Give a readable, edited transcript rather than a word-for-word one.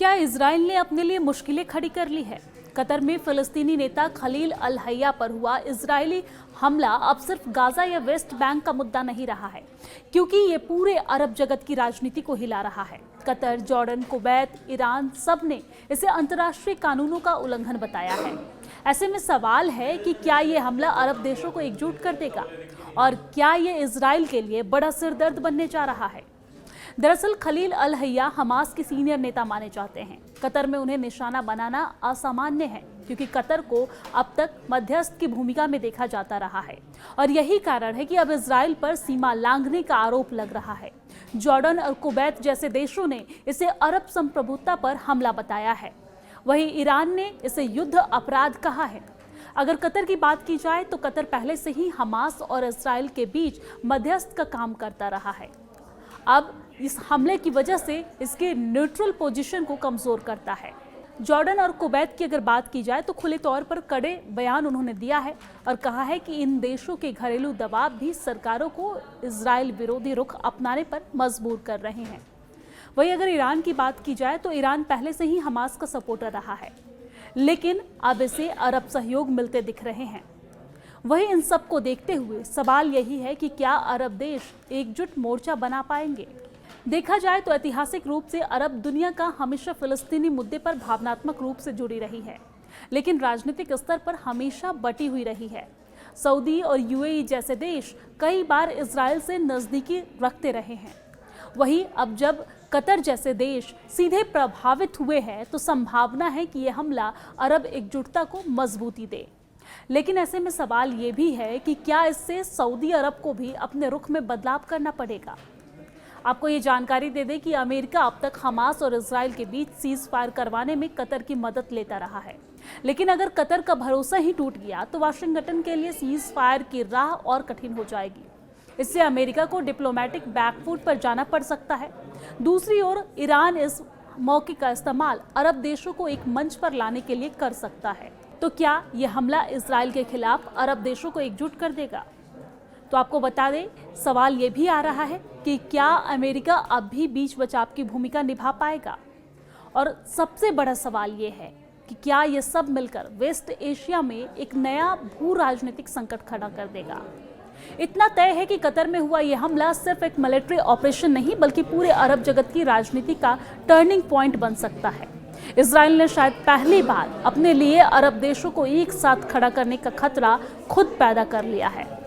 क्या इजराइल ने अपने लिए मुश्किलें खड़ी कर ली है? कतर में फिलिस्तीनी नेता खलील अल हय्या पर हुआ इजरायली हमला अब सिर्फ गाजा या वेस्ट बैंक का मुद्दा नहीं रहा है, क्योंकि ये पूरे अरब जगत की राजनीति को हिला रहा है। कतर, जॉर्डन, कुवैत, ईरान सब ने इसे अंतर्राष्ट्रीय कानूनों का उल्लंघन बताया है। ऐसे में सवाल है कि क्या ये हमला अरब देशों को एकजुट कर देगा और क्या ये इजराइल के लिए बड़ा सिरदर्द बनने जा रहा है? दरअसल खलील अल हय्या हमास के सीनियर नेता माने जाते हैं। कतर में उन्हें निशाना बनाना असामान्य है, क्योंकि कतर को अब तक मध्यस्थ की भूमिका में देखा जाता रहा है और यही कारण है कि अब इजराइल पर सीमा लांघने का आरोप लग रहा है। जॉर्डन और कुवैत जैसे देशों ने इसे अरब संप्रभुता पर हमला बताया है, वहीं ईरान ने इसे युद्ध अपराध कहा है। अगर कतर की बात की जाए तो कतर पहले से ही हमास और इजराइल के बीच मध्यस्थ का काम करता रहा है। अब इस हमले की वजह से इसके न्यूट्रल पोजीशन को कमजोर करता है। जॉर्डन और कुवैत की अगर बात की जाए तो खुले तौर पर कड़े बयान उन्होंने दिया है और कहा है कि इन देशों के घरेलू दबाव भी सरकारों को इजराइल विरोधी रुख अपनाने पर मजबूर कर रहे हैं। वहीं अगर ईरान की बात की जाए तो ईरान पहले से ही हमास का सपोर्टर रहा है, लेकिन अब इसे अरब सहयोग मिलते दिख रहे हैं। वहीं इन सब को देखते हुए सवाल यही है कि क्या अरब देश एकजुट मोर्चा बना पाएंगे? देखा जाए तो ऐतिहासिक रूप से अरब दुनिया का हमेशा फिलिस्तीनी मुद्दे पर भावनात्मक रूप से जुड़ी रही है, लेकिन राजनीतिक स्तर पर हमेशा बटी हुई रही है। सऊदी और यूएई जैसे देश कई बार इजराइल से नजदीकी रखते रहे हैं। वहीं अब जब कतर जैसे देश सीधे प्रभावित हुए हैं तो संभावना है कि यह हमला अरब एकजुटता को मजबूती दे। लेकिन ऐसे में सवाल ये भी है कि क्या इससे सऊदी अरब को भी अपने रुख में बदलाव करना पड़ेगा? आपको ये जानकारी दे दें कि अमेरिका अब तक हमास और इजराइल के बीच सीज फायर करवाने में कतर की मदद लेता रहा है, लेकिन अगर कतर का भरोसा ही टूट गया तो वाशिंगटन के लिए सीज फायर की राह और कठिन हो जाएगी। इससे अमेरिका को डिप्लोमेटिक बैकफुट पर जाना पड़ सकता है। दूसरी ओर ईरान इस मौके का इस्तेमाल अरब देशों को एक मंच पर लाने के लिए कर सकता है। तो क्या यह हमला इजराइल के खिलाफ अरब देशों को एकजुट कर देगा? तो आपको बता दें, सवाल ये भी आ रहा है कि क्या अमेरिका अब भी बीच बचाव की भूमिका निभा पाएगा? और सबसे बड़ा सवाल ये है कि क्या ये सब मिलकर वेस्ट एशिया में एक नया भू राजनीतिक संकट खड़ा कर देगा? इतना तय है कि कतर में हुआ यह हमला सिर्फ एक मिलिट्री ऑपरेशन नहीं, बल्कि पूरे अरब जगत की राजनीति का टर्निंग पॉइंट बन सकता है। इजराइल ने शायद पहली बार अपने लिए अरब देशों को एक साथ खड़ा करने का खतरा खुद पैदा कर लिया है।